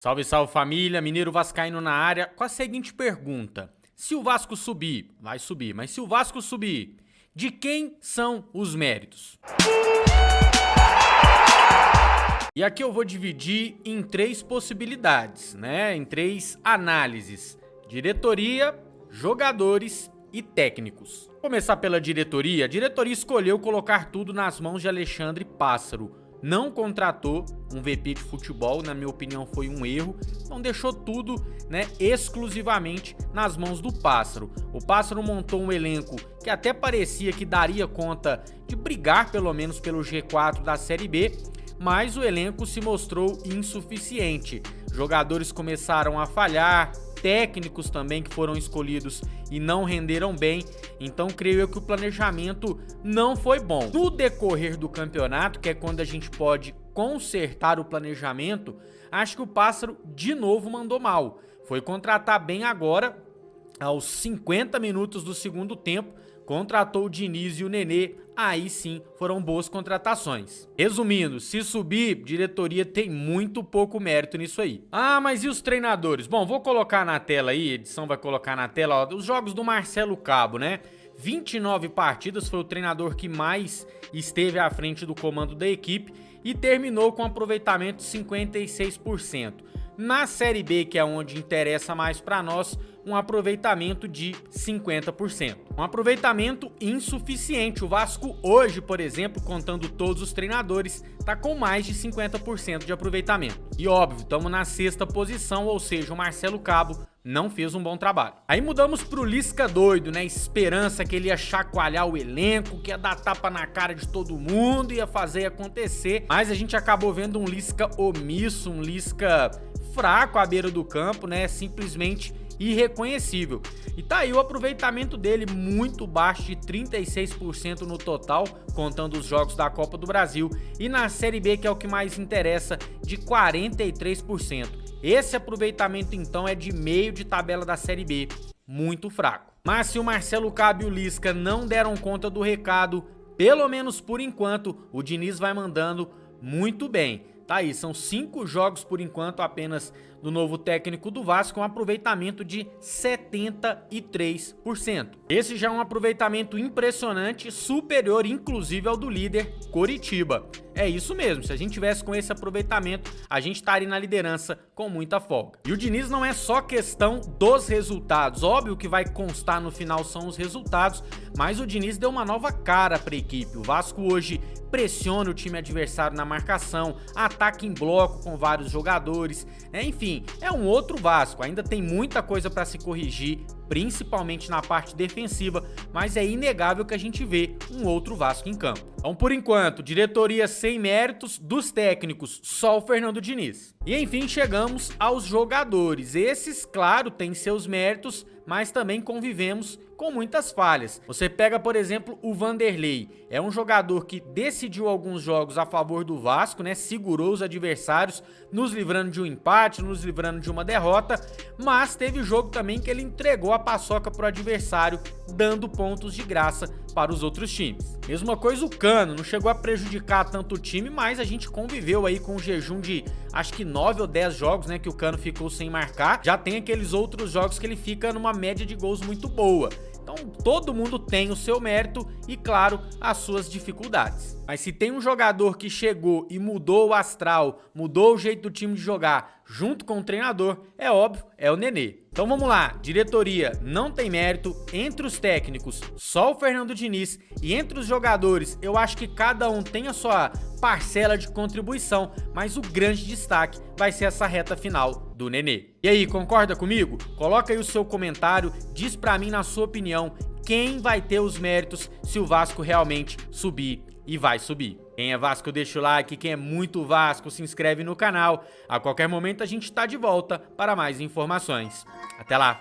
Salve, salve família, Mineiro Vascaíno na área, com a seguinte pergunta: se o Vasco subir, vai subir, mas se o Vasco subir, de quem são os méritos? E aqui eu vou dividir em três possibilidades, né? Em três análises: diretoria, jogadores e técnicos. Vou começar pela diretoria. A diretoria escolheu colocar tudo nas mãos de Alexandre Pássaro. Não contratou um VP de futebol, na minha opinião foi um erro, então deixou tudo, exclusivamente nas mãos do Pássaro. O Pássaro montou um elenco que até parecia que daria conta de brigar pelo menos pelo G4 da Série B, mas o elenco se mostrou insuficiente. Jogadores começaram a falhar, técnicos também que foram escolhidos e não renderam bem, então creio eu que o planejamento não foi bom. No decorrer do campeonato, que é quando a gente pode consertar o planejamento, acho que o Pássaro de novo mandou mal. Foi contratar bem agora, aos 50 minutos do segundo tempo, contratou o Diniz e o Nenê, aí sim foram boas contratações. Resumindo, se subir, diretoria tem muito pouco mérito nisso aí. Ah, mas e os treinadores? Bom, vou colocar na tela aí, a edição vai colocar na tela, ó, os jogos do Marcelo Cabo, né? 29 partidas, foi o treinador que mais esteve à frente do comando da equipe e terminou com aproveitamento de 56%. Na Série B, que é onde interessa mais para nós, um aproveitamento de 50%. Um aproveitamento insuficiente. O Vasco hoje, por exemplo, contando todos os treinadores, tá com mais de 50% de aproveitamento. E óbvio, estamos na sexta posição, ou seja, o Marcelo Cabo não fez um bom trabalho. Aí mudamos pro Lisca doido, né? Esperança que ele ia chacoalhar o elenco, que ia dar tapa na cara de todo mundo, ia fazer acontecer. Mas a gente acabou vendo um Lisca omisso, um Lisca fraco à beira do campo, né? Simplesmente irreconhecível. E tá aí o aproveitamento dele muito baixo, de 36% no total, contando os jogos da Copa do Brasil, e na Série B, que é o que mais interessa, de 43%. Esse aproveitamento então é de meio de tabela da Série B, muito fraco. Mas se o Marcelo Cabo e o Lisca não deram conta do recado, pelo menos por enquanto, o Diniz vai mandando muito bem. Tá aí, são 5 jogos por enquanto apenas do novo técnico do Vasco, um aproveitamento de 73%. Esse já é um aproveitamento impressionante, superior inclusive ao do líder Coritiba. É isso mesmo, se a gente tivesse com esse aproveitamento, a gente estaria na liderança com muita folga. E o Diniz não é só questão dos resultados, óbvio que vai constar no final são os resultados, mas o Diniz deu uma nova cara para a equipe. O Vasco hoje pressiona o time adversário na marcação, ataca em bloco com vários jogadores, enfim, é um outro Vasco. Ainda tem muita coisa para se corrigir, principalmente na parte defensiva, mas é inegável que a gente vê um outro Vasco em campo. Então, por enquanto, diretoria sem méritos, dos técnicos, só o Fernando Diniz. E enfim, chegamos aos jogadores. Esses, claro, têm seus méritos, mas também convivemos com muitas falhas. Você pega, por exemplo, o Vanderlei. É um jogador que decidiu alguns jogos a favor do Vasco, né? Segurou os adversários, nos livrando de um empate, nos livrando de uma derrota, mas teve jogo também que ele entregou a paçoca pro adversário, dando pontos de graça para os outros times. Mesma coisa o Cano, não chegou a prejudicar tanto o time, mas a gente conviveu aí com um jejum de acho que 9 ou 10 jogos, né, que o Cano ficou sem marcar. Já tem aqueles outros jogos que ele fica numa média de gols muito boa. Então todo mundo tem o seu mérito e, claro, as suas dificuldades. Mas se tem um jogador que chegou e mudou o astral, mudou o jeito do time de jogar junto com o treinador, é óbvio, é o Nenê. Então vamos lá, diretoria não tem mérito, entre os técnicos só o Fernando Diniz e entre os jogadores eu acho que cada um tem a sua parcela de contribuição, mas o grande destaque vai ser essa reta final do Nenê. E aí, concorda comigo? Coloca aí o seu comentário, diz pra mim na sua opinião quem vai ter os méritos se o Vasco realmente subir e vai subir. Quem é Vasco deixa o like, quem é muito Vasco se inscreve no canal. A qualquer momento a gente tá de volta para mais informações. Até lá!